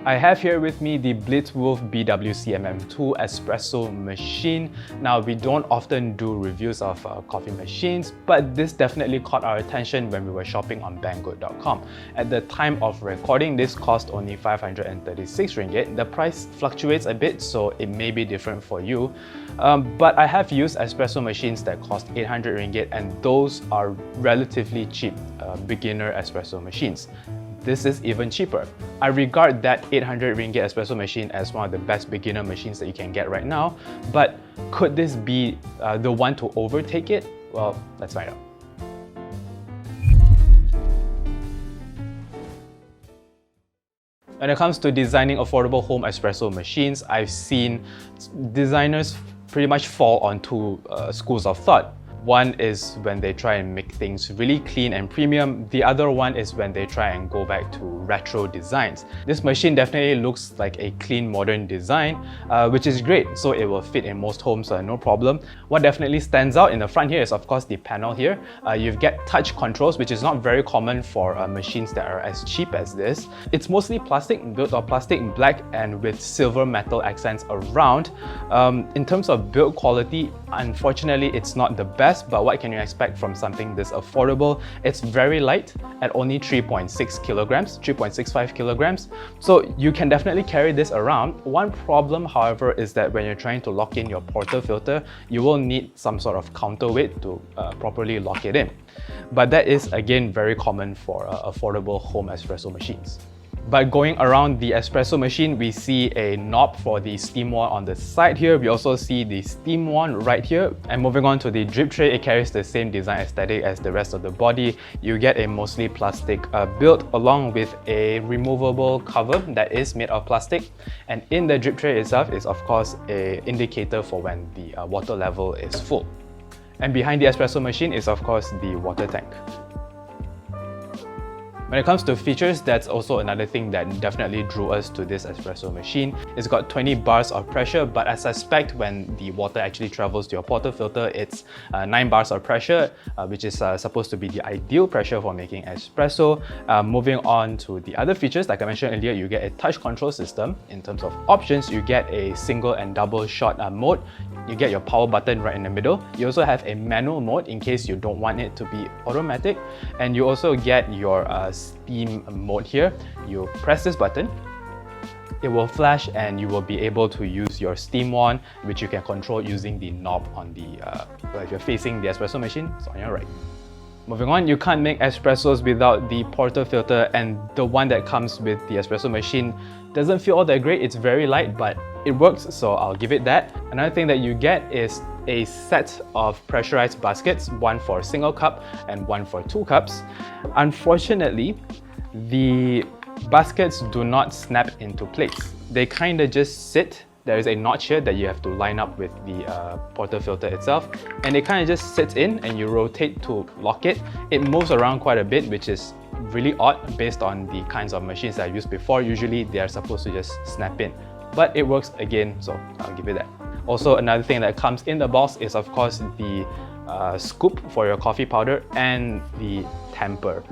I have here with me the BlitzWolf BW-CMM2 Espresso Machine. Now, we don't often do reviews of coffee machines, but this definitely caught our attention when we were shopping on Banggood.com. At the time of recording, this cost only 536 ringgit. The price fluctuates a bit, so it may be different for you. But I have used espresso machines that cost 800 ringgit, and those are relatively cheap beginner espresso machines. This is even cheaper. I regard that 800 ringgit espresso machine as one of the best beginner machines that you can get right now, but could this be the one to overtake it? Well, let's find out. When it comes to designing affordable home espresso machines, I've seen designers pretty much fall on two schools of thought. One is when they try and make things really clean and premium. The other one is when they try and go back to retro designs. This machine definitely looks like a clean, modern design, which is great. So it will fit in most homes, no problem. What definitely stands out in the front here is, of course, the panel here. You get touch controls, which is not very common for machines that are as cheap as this. It's mostly plastic, built of plastic black and with silver metal accents around. In terms of build quality, unfortunately, it's not the best. But what can you expect from something this affordable? It's very light at only 3.6 kilograms, 3.65 kilograms. So you can definitely carry this around. One problem, however, is that when you're trying to lock in your portafilter, you will need some sort of counterweight to properly lock it in. But that is, again, very common for affordable home espresso machines. But going around the espresso machine, we see a knob for the steam wand on the side here. We also see the steam wand right here. And moving on to the drip tray, it carries the same design aesthetic as the rest of the body. You get a mostly plastic build along with a removable cover that is made of plastic. And in the drip tray itself is, of course, an indicator for when the water level is full. And behind the espresso machine is, of course, the water tank. When it comes to features, that's also another thing that definitely drew us to this espresso machine. It's got 20 bars of pressure, but I suspect when the water actually travels to your portafilter, it's 9 bars of pressure, which is supposed to be the ideal pressure for making espresso. Moving on to the other features, like I mentioned earlier, you get a touch control system. In terms of options, you get a single and double shot mode. You get your power button right in the middle. You also have a manual mode in case you don't want it to be automatic. And you also get your steam mode here. You press this button, it will flash and you will be able to use your steam wand, which you can control using the knob on the, if you're facing the espresso machine, it's on your right. Moving on, you can't make espressos without the portafilter, and the one that comes with the espresso machine doesn't feel all that great. It's very light, but it works, so I'll give it that. Another thing that you get is a set of pressurized baskets, one for a single cup and one for 2 cups. Unfortunately, the baskets do not snap into place. They kind of just sit. There is a notch here that you have to line up with the portafilter itself, and it kind of just sits in and you rotate to lock it. It moves around quite a bit, which is really odd based on the kinds of machines that I've used before. Usually they are supposed to just snap in, but it works again, so I'll give it that. Also, another thing that comes in the box is, of course, the scoop for your coffee powder and the tamper.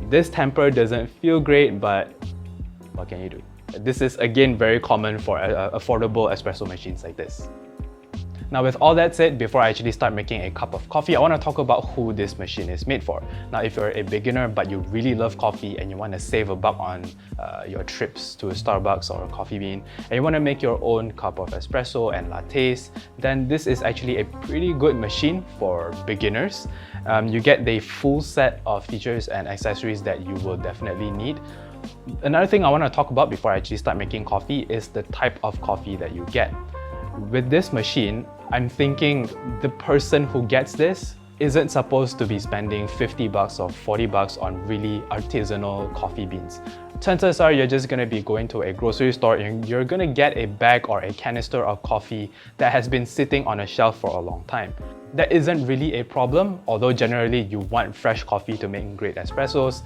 This tamper doesn't feel great, but what can you do? This is, again, very common for affordable espresso machines like this. Now, with all that said, before I actually start making a cup of coffee, I want to talk about who this machine is made for. Now, if you're a beginner but you really love coffee and you want to save a buck on your trips to a Starbucks or a Coffee Bean, and you want to make your own cup of espresso and lattes, then this is actually a pretty good machine for beginners. You get the full set of features and accessories that you will definitely need. Another thing I want to talk about before I actually start making coffee is the type of coffee that you get. With this machine, I'm thinking the person who gets this isn't supposed to be spending 50 bucks or 40 bucks on really artisanal coffee beans. Chances are you're just going to be going to a grocery store and you're going to get a bag or a canister of coffee that has been sitting on a shelf for a long time. That isn't really a problem, although generally you want fresh coffee to make great espressos.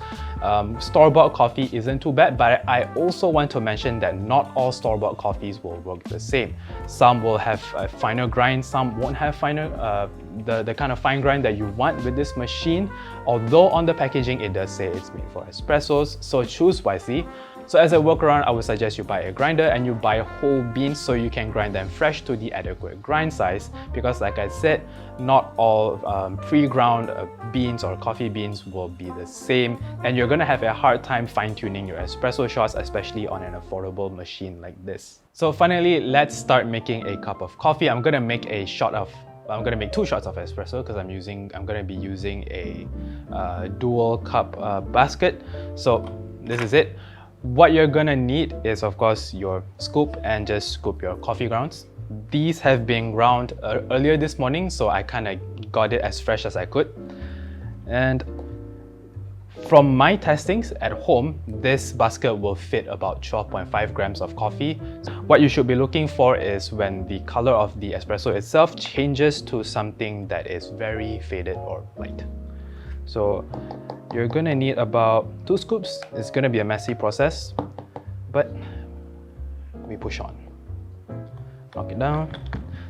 Store-bought coffee isn't too bad, but I also want to mention that not all store-bought coffees will work the same. Some will have a finer grind, some won't have the kind of fine grind that you want with this machine, although on the packaging it does say it's made for espressos, so choose wisely. So as a workaround, I would suggest you buy a grinder and you buy whole beans so you can grind them fresh to the adequate grind size, because like I said, not all pre-ground beans or coffee beans will be the same, and you're gonna have a hard time fine-tuning your espresso shots, especially on an affordable machine like this. So finally, let's start making a cup of coffee. I'm gonna make 2 shots of espresso because I'm gonna be using a dual cup basket. So this is it. What you're gonna need is, of course, your scoop, and just scoop your coffee grounds. These have been ground earlier this morning, so I kind of got it as fresh as I could. And from my testings at home, this basket will fit about 12.5 grams of coffee. What you should be looking for is when the color of the espresso itself changes to something that is very faded or light. So you're gonna need about 2 scoops. It's gonna be a messy process, but we push on. Knock it down.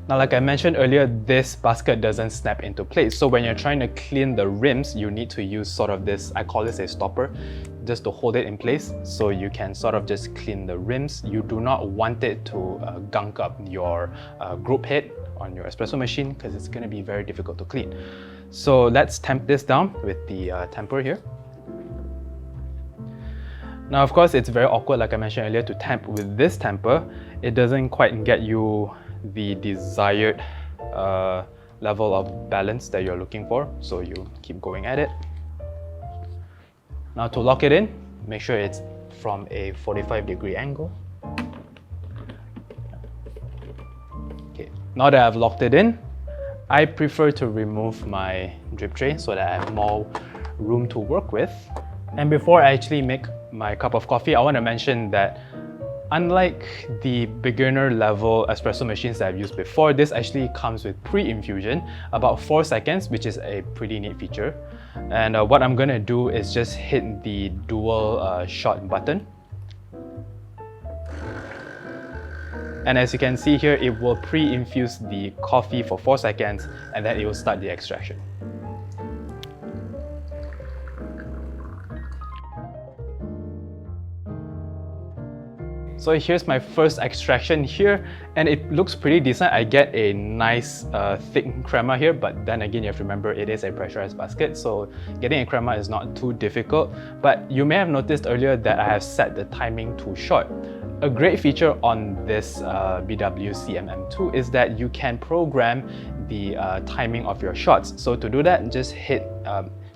Now, like I mentioned earlier, this basket doesn't snap into place. So when you're trying to clean the rims, you need to use sort of this, I call this a stopper, just to hold it in place so you can sort of just clean the rims. You do not want it to gunk up your group head on your espresso machine because it's gonna be very difficult to clean. So let's tamp this down with the tamper here. Now, of course, it's very awkward, like I mentioned earlier, to tamp with this tamper. It doesn't quite get you the desired level of balance that you're looking for, so you keep going at it. Now, to lock it in, make sure it's from a 45-degree angle. Okay, now that I've locked it in, I prefer to remove my drip tray so that I have more room to work with. And before I actually make my cup of coffee, I want to mention that unlike the beginner level espresso machines that I've used before, this actually comes with pre-infusion, about 4 seconds, which is a pretty neat feature. And what I'm gonna do is just hit the dual shot button. And as you can see here, it will pre-infuse the coffee for 4 seconds, and then it will start the extraction. So here's my first extraction here, and it looks pretty decent. I get a nice thick crema here, but then again, you have to remember it is a pressurized basket, so getting a crema is not too difficult. But you may have noticed earlier that I have set the timing too short. A great feature on this BW-CMM2 is that you can program the timing of your shots. So to do that, just hit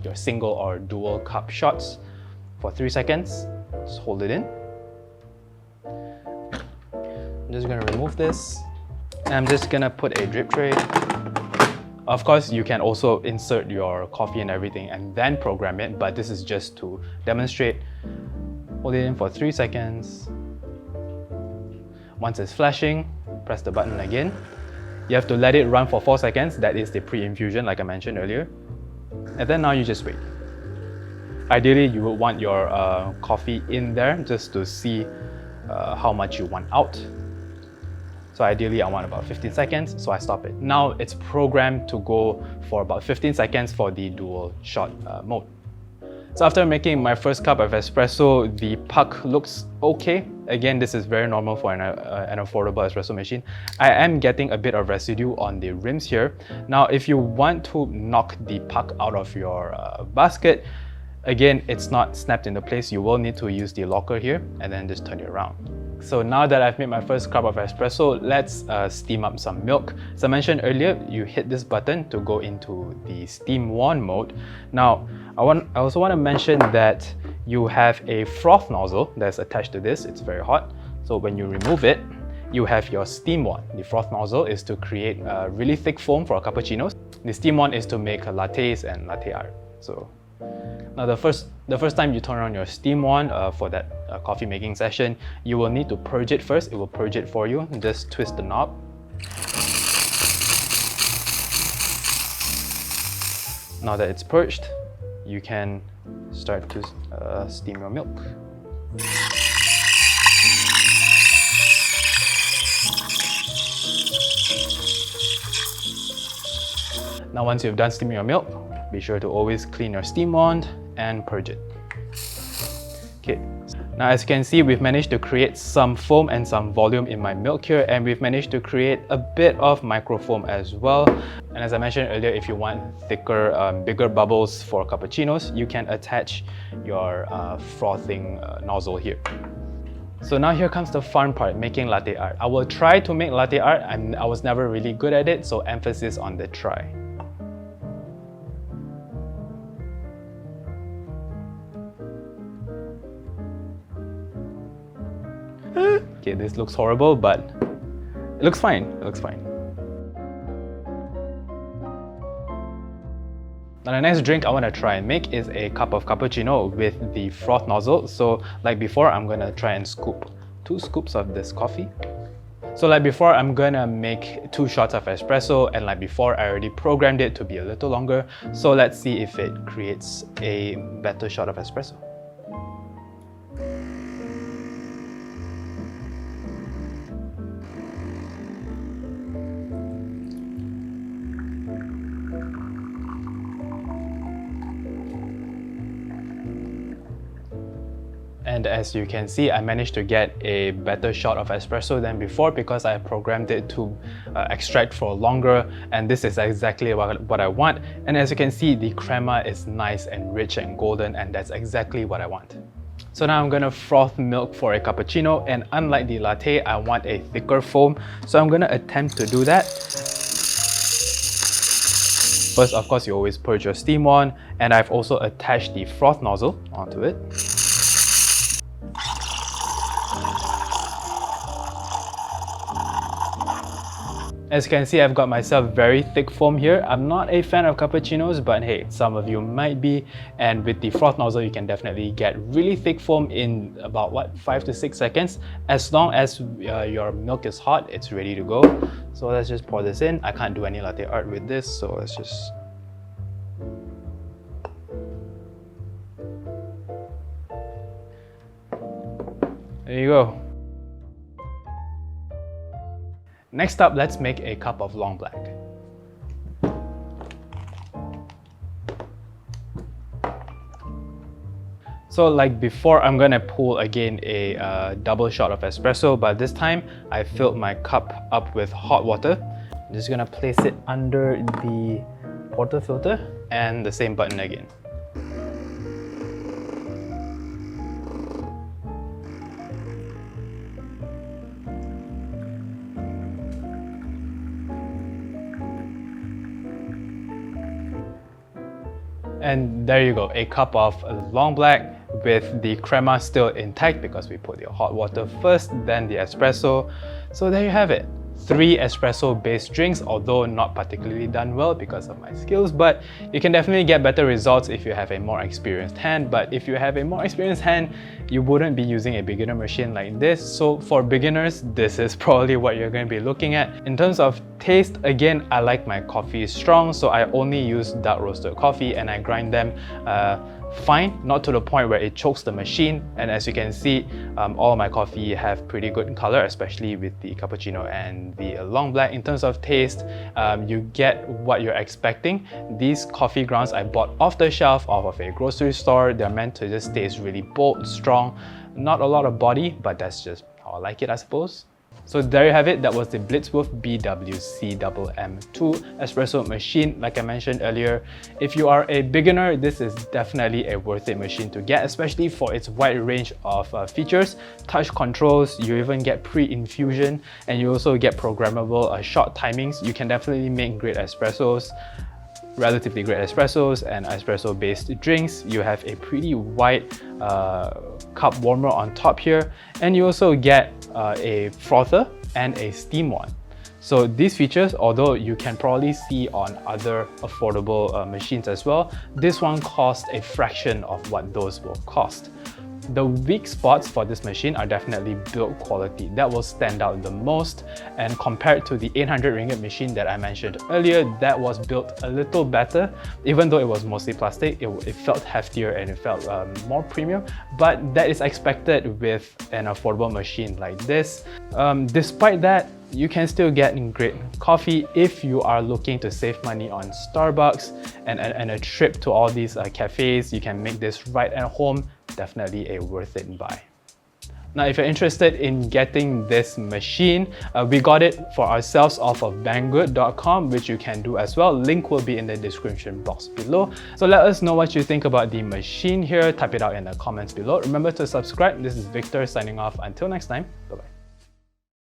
your single or dual cup shots for 3 seconds. Just hold it in. I'm just gonna remove this, and I'm just gonna put a drip tray. Of course, you can also insert your coffee and everything and then program it, but this is just to demonstrate. Hold it in for 3 seconds. Once it's flashing, press the button again. You have to let it run for 4 seconds. That is the pre-infusion, like I mentioned earlier. And then now you just wait. Ideally, you would want your coffee in there just to see how much you want out. So ideally, I want about 15 seconds, so I stop it. Now it's programmed to go for about 15 seconds for the dual shot mode. So after making my first cup of espresso, the puck looks okay. Again, this is very normal for an affordable espresso machine. I am getting a bit of residue on the rims here. Now, if you want to knock the puck out of your basket, again, it's not snapped into place. You will need to use the locker here and then just turn it around. So now that I've made my first cup of espresso, let's steam up some milk. As I mentioned earlier, you hit this button to go into the steam wand mode. Now, I also want to mention that you have a froth nozzle that's attached to this. It's very hot. So when you remove it, you have your steam wand. The froth nozzle is to create a really thick foam for cappuccinos. The steam wand is to make lattes and latte art. So now the first time you turn on your steam wand for that coffee making session, you will need to purge it first. It will purge it for you. Just twist the knob. Now that it's purged, you can start to steam your milk. Now once you've done steaming your milk, be sure to always clean your steam wand and purge it. Okay, Now as you can see, we've managed to create some foam and some volume in my milk here, and we've managed to create a bit of microfoam as well. And as I mentioned earlier, if you want thicker, bigger bubbles for cappuccinos, you can attach your frothing nozzle here. So now here comes the fun part, making latte art. I will try to make latte art. I was never really good at it, so emphasis on the try. Okay, this looks horrible, but it looks fine. It looks fine. Now the next drink I want to try and make is a cup of cappuccino with the froth nozzle. So like before, I'm going to try and scoop 2 scoops of this coffee. So like before, I'm going to make 2 shots of espresso, and like before, I already programmed it to be a little longer. So let's see if it creates a better shot of espresso. And as you can see, I managed to get a better shot of espresso than before because I programmed it to extract for longer, and this is exactly what I want. And as you can see, the crema is nice and rich and golden, and that's exactly what I want. So now I'm gonna froth milk for a cappuccino, and unlike the latte, I want a thicker foam. So I'm gonna attempt to do that. First, of course, you always purge your steam on, and I've also attached the froth nozzle onto it. As you can see, I've got myself very thick foam here. I'm not a fan of cappuccinos, but hey, some of you might be. And with the froth nozzle, you can definitely get really thick foam in about, what, 5 to 6 seconds. As long as your milk is hot, it's ready to go. So let's just pour this in. I can't do any latte art with this, so let's just... There you go. Next up, let's make a cup of long black. So like before, I'm gonna pull again a double shot of espresso, but this time I filled my cup up with hot water. I'm just gonna place it under the portafilter and the same button again. And there you go, a cup of long black with the crema still intact because we put your hot water first, then the espresso. So there you have it. 3 espresso-based drinks, although not particularly done well because of my skills, but you can definitely get better results if you have a more experienced hand. But if you have a more experienced hand, you wouldn't be using a beginner machine like this. So for beginners, this is probably what you're going to be looking at. In terms of taste, again, I like my coffee strong, so I only use dark roasted coffee and I grind them fine, not to the point where it chokes the machine. And as you can see, all my coffee have pretty good color, especially with the cappuccino and the long black. In terms of taste, you get what you're expecting. These coffee grounds I bought off the shelf, off of a grocery store. They're meant to just taste really bold, strong, not a lot of body, but that's just how I like it, I suppose. So there you have it. That was the BlitzWolf BW-CMM2 Espresso Machine. Like I mentioned earlier, if you are a beginner, this is definitely a worth it machine to get, especially for its wide range of features, touch controls. You even get pre-infusion, and you also get programmable shot timings. You can definitely make great espressos, relatively great espressos and espresso-based drinks. You have a pretty wide cup warmer on top here, and you also get a frother and a steam one. So these features, although you can probably see on other affordable machines as well, this one costs a fraction of what those will cost. The weak spots for this machine are definitely build quality. That will stand out the most, and compared to the 800 ringgit machine that I mentioned earlier, that was built a little better. Even though it was mostly plastic, it felt heftier and it felt more premium, but that is expected with an affordable machine like this. Despite that, you can still get great coffee if you are looking to save money on Starbucks and a trip to all these cafes. You can make this right at home. Definitely a worth it buy. Now, if you're interested in getting this machine, we got it for ourselves off of Banggood.com, which you can do as well. Link will be in the description box below. So let us know what you think about the machine here. Type it out in the comments below. Remember to subscribe. This is Victor signing off. Until next time, bye-bye.